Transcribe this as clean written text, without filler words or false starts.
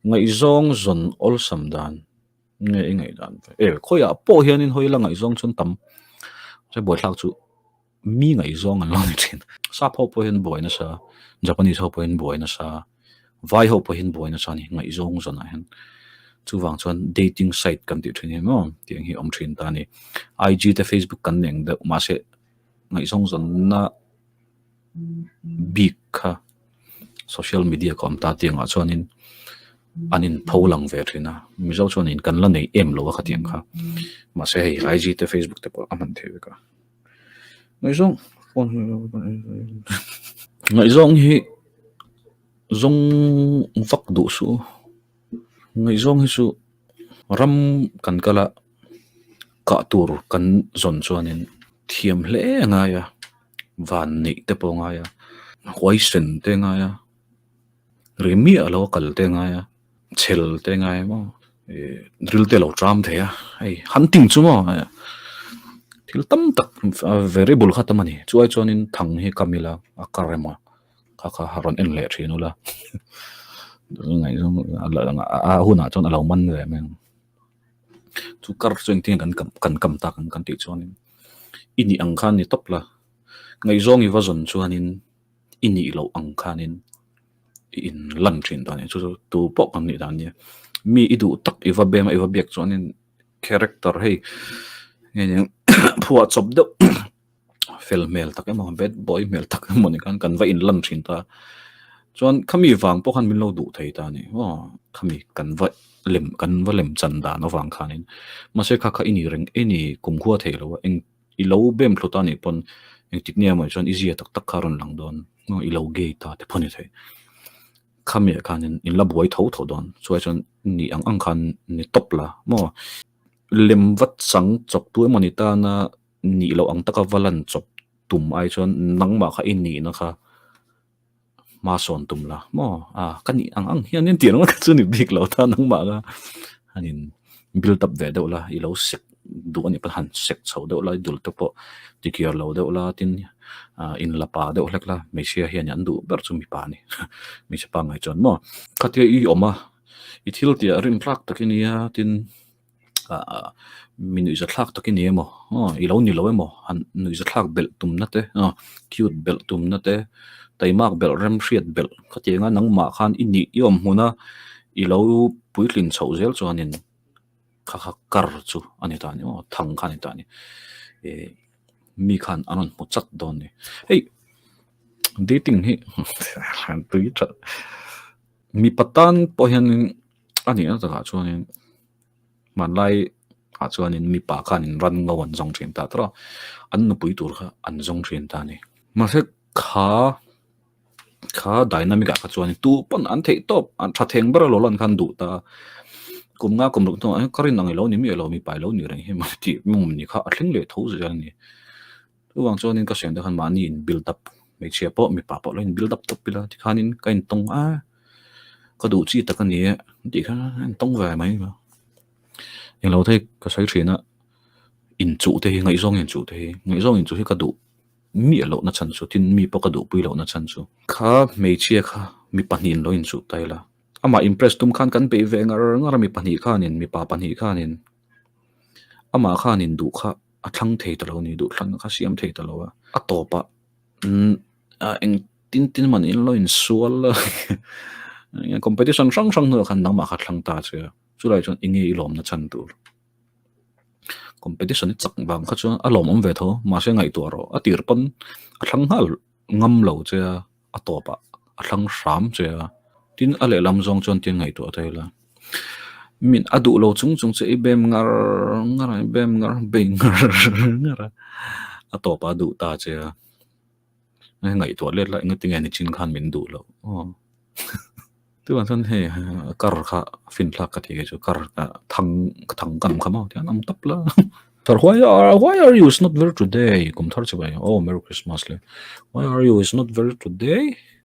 ngai zong zon ol sam dan ngai dan khoya po hianin hoila ngai zong chun tam se boi thak chu mi ngai zong an long thin sa pho po hian boi na sa Japanese ho po hian boi na sa vai ho po hian boi na sa ni ngai zong zon a hian chu wang chuan dating site kan ti thini mo tiang hi om thin ta ni IG te Facebook kan neng de ma se ngai zong zon na big kha social media kom ta tiang a chuanin anin pholang ve thina mi zo chuan in kan la nei em lo kha tiang kha ma se hei IG te Facebook te po aman the ka ngai zong ngai zong hi zong vak du su ngai zong hi su ram kan kala ka tur kan zon chuanin thiam hle nga ya van nei te po nga ya hoi sen te nga ya remi alo kal te nga ya chel te nga ya mo drill te lo tram the ya ai hunting chu mo thil tam tak very bul kha tamani chuai chonin thang hi kamila akarema kha haron en le thinula ngai zong a huna chon alo man ve men chu kar cheng ting kan kam ta kan ti chonin ini ang khan ni top la ngai zong i wazon chuanin ini lo ang khanin in lan thin ta ni chu tu pok kan ni dan ni mi idu tak iwa bem iwa bek chuanin character hey nge phua chop do fel mel tak mo bad boy mel tak mo ni kan va in lan thin ta chuan khami wang po khan min lo du thei ta ni khami kan va lem chan da no wang khanin ma se kha ini reng ini kum khua thei lo eng i lo bem thluta ni pon eng tiknia mo chuan easy tak tak kharon lang don i lo ge ta te phoni thei khami khanin in la boi tho don chuai chuan ni ang khan ni top la mo lem vat sang chok tu monita na ni lo ang taka valan chop tum ai chuan nangma kha ini na kha ma son tum la mo kani ang hianin tiang la chu ni big lo ta nangma ga hanin build up ve do la i lo sek du ani pa han sek chho do la dul to po tikiar lo do la tin in la pa do hlek la me sia hian an du ber chu mi pa ni mi se pa ngai chon mo khatia i oma i thil tia rim plak takinia tin minu za thak takini emo i lo ni lo emo han nu za thak bel tum na te cute bel tum na te taimak bel rem hriat bel khatenga nangma khan ini yom huna i lo puitlin chho zel chuanin kha kar chu ani ta ni thang khan ta ni mi khan anon mu chat don ni hey dating hi han tui cha mi patan po hian ani na ta chuanin man lai chuanin mi pa khanin ran ngawan zong thin ta tra an nu pui tur kha an zong thin ta ni ma se kha dynamic ka chuanin tu pon an thei top an tha theng ber lo lan khan du ta kum nga kum ru to an karin nang lo ni mi lo mi pai lo ni reng hi ma ti mum ni kha athling le tho ja ni tu wang chuanin ka seng da khan mani in build up me che po mi pa po lo in build up to pila ti khanin kain tong ka du chi ta kan ni ti khan an tong va mai ba yang lo thei ka sai thina in chu te ngai zong in chu te ngai zong in chu hi ka du mi lo na chan chu tin mi po ka du pui lo na chan chu kha mei chia kha mi panin lo in chu tai la ama impress tum khan kan pe ve ngar mi pani khanin mi pa pani khanin ama khanin du kha a thlang thei ta lo ni du thlang kha siam thei ta lo a to pa eng tin man in lo in sual competition sang no khan nang ma kha thlang ta che chulai chon inge ilom na chan tur competition chak bang kha chuan alom om ve tho ma se ngai tu ro atir pon athlang hal ngam lo che a topa athlang ram che tin ale lam zong chon tin ngai tu athaila min adu lo chung che bem ngar be ngar a topa du ta che ngai tu le la ngai ni chin khan min du lo tu ban san he kar kha fin thla ka thi ge kar thang kam khama tian am tap la tar why are you is not very today kum thar che bai oh merry christmas le why are you is not very today